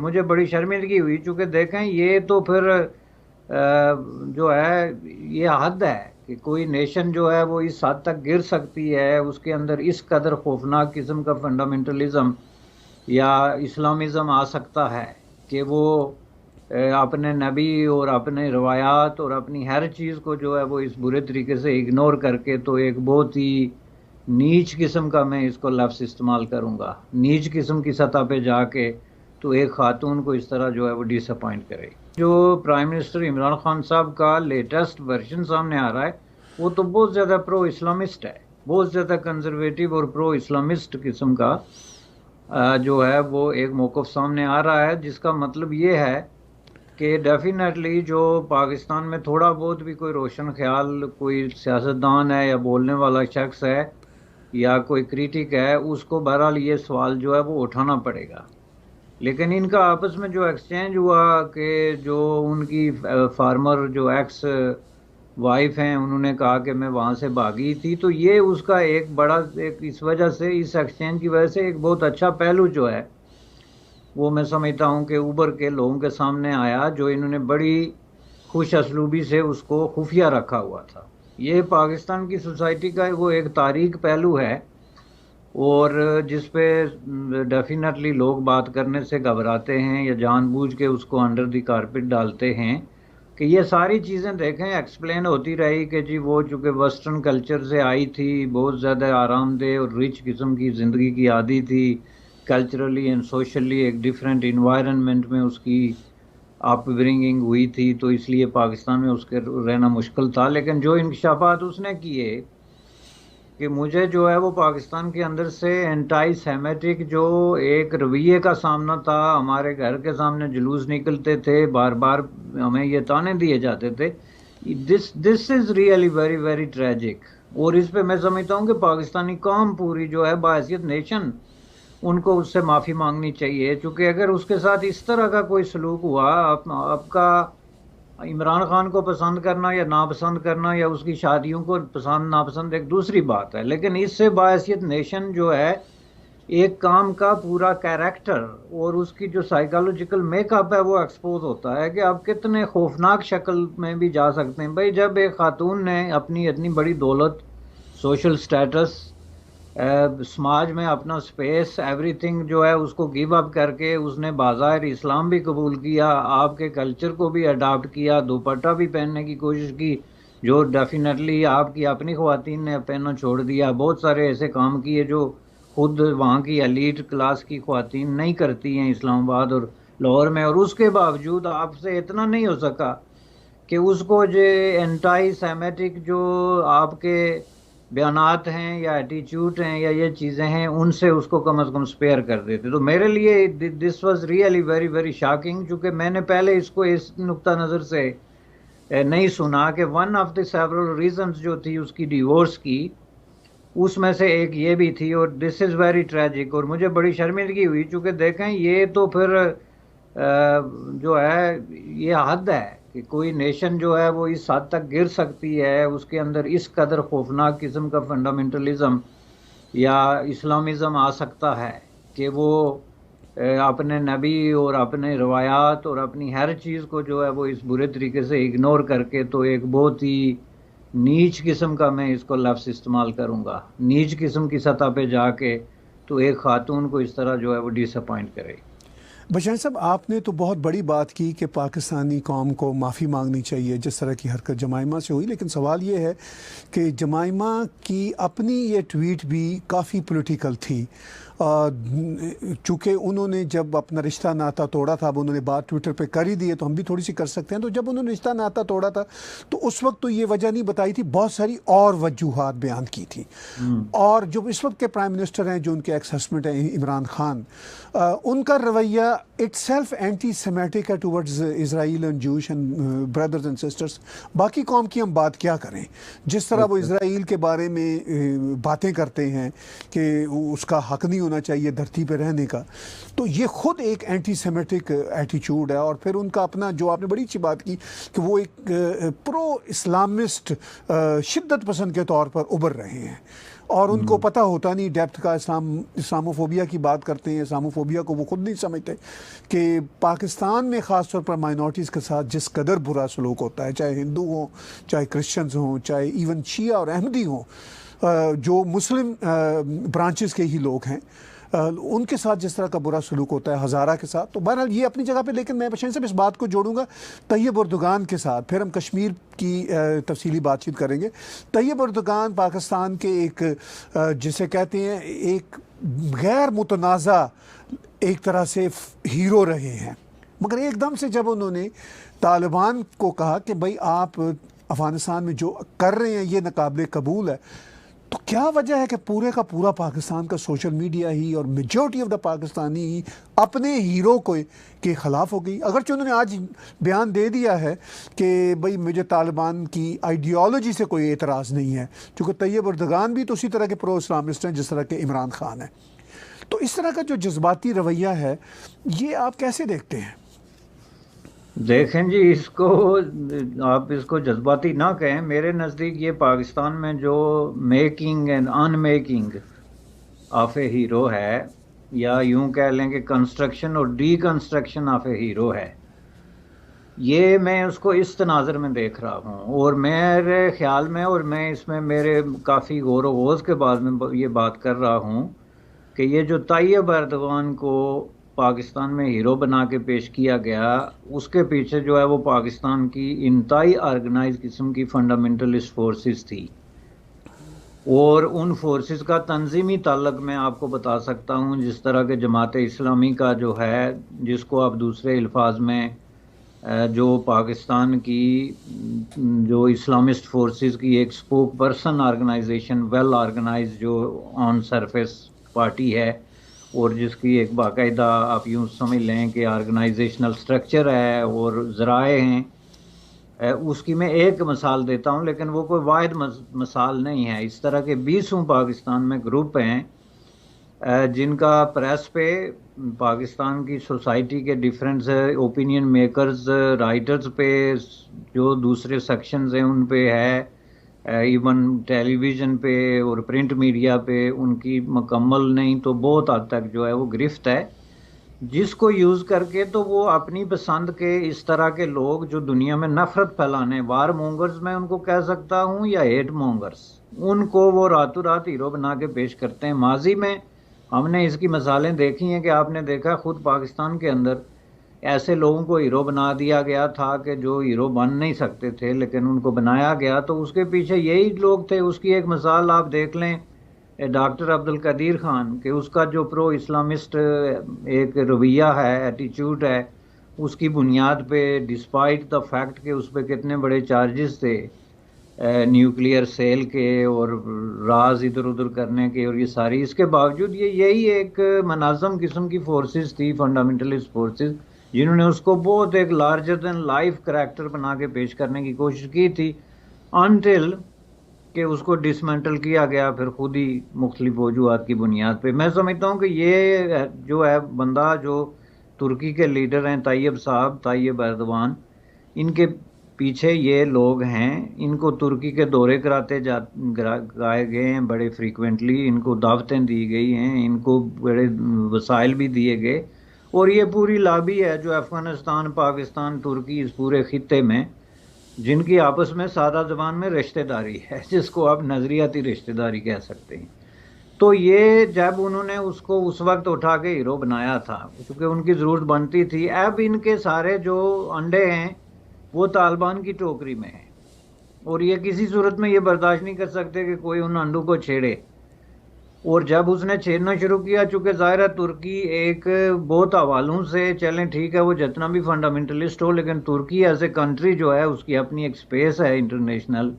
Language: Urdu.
مجھے بڑی شرمندگی ہوئی، چونکہ دیکھیں یہ تو پھر جو ہے یہ حد ہے کہ کوئی نیشن جو ہے وہ اس حد تک گر سکتی ہے، اس کے اندر اس قدر خوفناک قسم کا فنڈامنٹلزم یا اسلامزم آ سکتا ہے کہ وہ اپنے نبی اور اپنے روایات اور اپنی ہر چیز کو جو ہے وہ اس برے طریقے سے اگنور کر کے، تو ایک بہت ہی نیچ قسم کا، میں اس کو لفظ استعمال کروں گا، نیچ قسم کی سطح پہ جا کے تو ایک خاتون کو اس طرح جو ہے وہ ڈس اپوائنٹ کرے گی۔ جو پرائم منسٹر عمران خان صاحب کا لیٹسٹ ورژن سامنے آ رہا ہے وہ تو بہت زیادہ پرو اسلامسٹ ہے، بہت زیادہ کنزرویٹو اور پرو اسلامسٹ قسم کا جو ہے وہ ایک موقف سامنے آ رہا ہے، جس کا مطلب یہ ہے کہ ڈیفینیٹلی جو پاکستان میں تھوڑا بہت بھی کوئی روشن خیال کوئی سیاستدان ہے یا بولنے والا شخص ہے یا کوئی کریٹک ہے، اس کو بہرحال یہ سوال جو ہے وہ اٹھانا پڑے گا۔ لیکن ان کا آپس میں جو ایکسچینج ہوا کہ جو ان کی فارمر جو ایکس وائف ہیں انہوں نے کہا کہ میں وہاں سے بھاگی تھی، تو یہ اس کا ایک بڑا اس وجہ سے، اس ایکسچینج کی وجہ سے ایک بہت اچھا پہلو جو ہے وہ میں سمجھتا ہوں کہ اوبر کے لوگوں کے سامنے آیا، جو انہوں نے بڑی خوش اسلوبی سے اس کو خفیہ رکھا ہوا تھا۔ یہ پاکستان کی سوسائٹی کا وہ ایک تاریک پہلو ہے، اور جس پہ ڈیفینیٹلی لوگ بات کرنے سے گھبراتے ہیں یا جان بوجھ کے اس کو انڈر دی کارپٹ ڈالتے ہیں کہ یہ ساری چیزیں دیکھیں ایکسپلین ہوتی رہی کہ جی وہ چونکہ ویسٹرن کلچر سے آئی تھی، بہت زیادہ آرام دہ اور رچ قسم کی زندگی کی عادی تھی، کلچرلی اینڈ سوشلی ایک ڈیفرنٹ انوائرنمنٹ میں اس کی اپ برنگنگ ہوئی تھی، تو اس لیے پاکستان میں اس کے رہنا مشکل تھا۔ لیکن جو انکشافات اس نے کیے کہ مجھے جو ہے وہ پاکستان کے اندر سے انٹائی سیمیٹک جو ایک رویے کا سامنا تھا، ہمارے گھر کے سامنے جلوس نکلتے تھے، بار بار ہمیں یہ تانے دیے جاتے تھے، this is really very very tragic. اور اس پہ میں سمجھتا ہوں کہ پاکستانی قوم پوری جو ہے بحیثیت نیشن ان کو اس سے معافی مانگنی چاہیے، چونکہ اگر اس کے ساتھ اس طرح کا کوئی سلوک ہوا، آپ کا عمران خان کو پسند کرنا یا ناپسند کرنا یا اس کی شادیوں کو پسند ناپسند ایک دوسری بات ہے، لیکن اس سے باعثیت نیشن جو ہے ایک کام کا پورا کیریکٹر اور اس کی جو سائیکالوجیکل میک اپ ہے وہ ایکسپوز ہوتا ہے کہ آپ کتنے خوفناک شکل میں بھی جا سکتے ہیں۔ بھائی جب ایک خاتون نے اپنی اتنی بڑی دولت، سوشل سٹیٹس، سماج میں اپنا سپیس، ایوری تھنگ جو ہے اس کو گیو اپ کر کے اس نے بظاہر اسلام بھی قبول کیا، آپ کے کلچر کو بھی اڈاپٹ کیا، دوپٹہ بھی پہننے کی کوشش کی جو ڈیفینیٹلی آپ کی اپنی خواتین نے پہننا چھوڑ دیا، بہت سارے ایسے کام کیے جو خود وہاں کی ایلیٹ کلاس کی خواتین نہیں کرتی ہیں اسلام آباد اور لاہور میں، اور اس کے باوجود آپ سے اتنا نہیں ہو سکا کہ اس کو جو انٹائی سیمیٹک جو آپ کے بیانات ہیں یا ایٹیچیوڈ ہیں یا یہ چیزیں ہیں ان سے اس کو کم از کم سپیئر کر دیتے۔ تو میرے لیے this was really very very shocking, چونکہ میں نے پہلے اس کو اس نقطہ نظر سے نہیں سنا کہ one of the several reasons جو تھی اس کی ڈیورس کی، اس میں سے ایک یہ بھی تھی، اور دس از ویری ٹریجک۔ اور مجھے بڑی شرمندگی ہوئی، چونکہ دیکھیں یہ تو پھر جو ہے یہ حد ہے کہ کوئی نیشن جو ہے وہ اس حد تک گر سکتی ہے، اس کے اندر اس قدر خوفناک قسم کا فنڈامنٹلزم یا اسلامزم آ سکتا ہے کہ وہ اپنے نبی اور اپنے روایات اور اپنی ہر چیز کو جو ہے وہ اس برے طریقے سے اگنور کر کے، تو ایک بہت ہی نیچ قسم کا، میں اس کو لفظ استعمال کروں گا، نیچ قسم کی سطح پہ جا کے تو ایک خاتون کو اس طرح جو ہے وہ ڈس اپوائنٹ کرے۔ بشیر صاحب، آپ نے تو بہت بڑی بات کی کہ پاکستانی قوم کو معافی مانگنی چاہیے جس طرح کی حرکت جمائمہ سے ہوئی، لیکن سوال یہ ہے کہ جمائمہ کی اپنی یہ ٹویٹ بھی کافی پولیٹیکل تھی، چونکہ انہوں نے جب اپنا رشتہ ناتا توڑا تھا، اب انہوں نے بات ٹویٹر پہ کر ہی دی ہے تو ہم بھی تھوڑی سی کر سکتے ہیں، تو جب انہوں نے رشتہ ناتا توڑا تھا تو اس وقت تو یہ وجہ نہیں بتائی تھی، بہت ساری اور وجوہات بیان کی تھی، اور جو اس وقت کے پرائم منسٹر ہیں جو ان کے ایکس ہسبینڈ ہیں عمران خان، ان کا رویہ اٹ سیلف اینٹی سیمیٹک ہے ٹورڈز اسرائیل اینڈ جوش اینڈ بردرز اینڈ سسٹرز۔ باقی قوم کی ہم بات کیا کریں، جس طرح وہ اسرائیل کے بارے میں باتیں کرتے ہیں کہ اس کا حق نہیں ہونا چاہیے دھرتی پہ رہنے کا، تو یہ خود ایک اینٹی سیمیٹک ایٹیچیوڈ ہے۔ اور پھر ان کا اپنا جو آپ نے بڑی اچھی بات کی کہ وہ ایک پرو اسلامسٹ شدت پسند کے طور پر ابھر رہے ہیں، اور ان کو پتہ ہوتا نہیں ڈیپتھ کا. اسلاموفوبیا کی بات کرتے ہیں, اسلاموفوبیا کو وہ خود نہیں سمجھتے کہ پاکستان میں خاص طور پر مائنورٹیز کے ساتھ جس قدر برا سلوک ہوتا ہے, چاہے ہندو ہوں, چاہے کرسچنز ہوں, چاہے ایون شیعہ اور احمدی ہوں, جو مسلم برانچز کے ہی لوگ ہیں, ان کے ساتھ جس طرح کا برا سلوک ہوتا ہے, ہزارہ کے ساتھ. تو بہرحال یہ اپنی جگہ پہ, لیکن میں بشیر صاحب اس بات کو جوڑوں گا طیب اردگان کے ساتھ, پھر ہم کشمیر کی تفصیلی بات چیت کریں گے. طیب اردگان پاکستان کے ایک جسے کہتے ہیں ایک غیر متنازع ایک طرح سے ہیرو رہے ہیں, مگر ایک دم سے جب انہوں نے طالبان کو کہا کہ بھائی آپ افغانستان میں جو کر رہے ہیں یہ ناقابل قبول ہے, تو کیا وجہ ہے کہ پورے کا پورا پاکستان کا سوشل میڈیا ہی اور میجورٹی آف دا پاکستانی ہی اپنے ہیرو کے خلاف ہو گئی؟ اگرچہ انہوں نے آج بیان دے دیا ہے کہ بھئی مجھے طالبان کی آئیڈیالوجی سے کوئی اعتراض نہیں ہے, چونکہ طیب اردگان بھی تو اسی طرح کے پرو اسلامسٹ ہیں جس طرح کے عمران خان ہیں. تو اس طرح کا جو جذباتی رویہ ہے یہ آپ کیسے دیکھتے ہیں؟ دیکھیں جی, اس کو آپ اس کو جذباتی نہ کہیں. میرے نزدیک یہ پاکستان میں جو making and in making of a hero ہے, یا یوں کہہ لیں کہ کنسٹرکشن اور D construction of a hero ہے, یہ میں اس کو اس تناظر میں دیکھ رہا ہوں. اور میرے خیال میں, اور میں اس میں میرے کافی غور و خوض کے بعد میں یہ بات کر رہا ہوں کہ یہ جو طیب اردوان کو پاکستان میں ہیرو بنا کے پیش کیا گیا, اس کے پیچھے جو ہے وہ پاکستان کی انتہائی آرگنائز قسم کی فنڈامنٹلسٹ فورسز تھی. اور ان فورسز کا تنظیمی تعلق میں آپ کو بتا سکتا ہوں, جس طرح کہ جماعت اسلامی کا جو ہے, جس کو آپ دوسرے الفاظ میں جو پاکستان کی جو اسلامسٹ فورسز کی ایک spokesperson organization, well organize جو آن سرفیس پارٹی ہے, اور جس کی ایک باقاعدہ آپ یوں سمجھ لیں کہ آرگنائزیشنل سٹرکچر ہے اور ذرائع ہیں, اس کی میں ایک مثال دیتا ہوں, لیکن وہ کوئی واحد مثال نہیں ہے. اس طرح کے 20 پاکستان میں گروپ ہیں جن کا پریس پہ, پاکستان کی سوسائٹی کے ڈیفرنٹ اوپینین میکرز, رائٹرز پہ, جو دوسرے سیکشنز ہیں ان پہ ہے, ایون ٹیلی ویژن پہ اور پرنٹ میڈیا پہ ان کی مکمل نہیں تو بہت حد تک جو ہے وہ گرفت ہے, جس کو یوز کر کے تو وہ اپنی پسند کے اس طرح کے لوگ جو دنیا میں نفرت پھیلانے, وار مونگرز میں ان کو کہہ سکتا ہوں یا ہیٹ مونگرز, ان کو وہ راتوں رات ہیرو بنا کے پیش کرتے ہیں. ماضی میں ہم نے اس کی مثالیں دیکھی ہیں کہ آپ نے دیکھا خود پاکستان کے اندر ایسے لوگوں کو ہیرو بنا دیا گیا تھا کہ جو ہیرو بن نہیں سکتے تھے, لیکن ان کو بنایا گیا, تو اس کے پیچھے یہی لوگ تھے. اس کی ایک مثال آپ دیکھ لیں ڈاکٹر عبد القدیر خان, کہ اس کا جو پرو اسلامسٹ ایک رویہ ہے, ایٹیچیوڈ ہے, اس کی بنیاد پہ ڈسپائٹ دا فیکٹ کہ اس پہ کتنے بڑے چارجز تھے نیوکلیئر سیل کے اور راز ادھر ادھر کرنے کے اور یہ ساری, اس کے باوجود یہی ایک منظم قسم کی فورسز تھی, فنڈامنٹلسٹ فورسز, جنہوں نے اس کو بہت ایک لارجر دین لائف کریکٹر بنا کے پیش کرنے کی کوشش کی تھی, انٹل کہ اس کو ڈسمنٹل کیا گیا پھر خود ہی مختلف وجوہات کی بنیاد پہ. میں سمجھتا ہوں کہ یہ جو ہے بندہ جو ترکی کے لیڈر ہیں طیب صاحب, طیب اردوان, ان کے پیچھے یہ لوگ ہیں, ان کو ترکی کے دورے کراتے گائے گئے ہیں بڑے فریکوینٹلی, ان کو دعوتیں دی گئی ہیں, ان کو بڑے وسائل بھی دیے گئے, اور یہ پوری لابی ہے جو افغانستان, پاکستان, ترکی, اس پورے خطے میں, جن کی آپس میں سادہ زبان میں رشتہ داری ہے, جس کو آپ نظریاتی رشتہ داری کہہ سکتے ہیں. تو یہ جب انہوں نے اس کو اس وقت اٹھا کے ہیرو بنایا تھا کیونکہ ان کی ضرورت بنتی تھی, اب ان کے سارے جو انڈے ہیں وہ طالبان کی ٹوکری میں ہیں, اور یہ کسی صورت میں یہ برداشت نہیں کر سکتے کہ کوئی ان انڈوں کو چھیڑے. اور جب اس نے چھیڑنا شروع کیا, چونکہ ظاہر ترکی ایک بہت حوالوں سے, چلیں ٹھیک ہے وہ جتنا بھی فنڈامنٹلسٹ ہو, لیکن ترکی ایز اے کنٹری جو ہے اس کی اپنی ایک سپیس ہے انٹرنیشنل,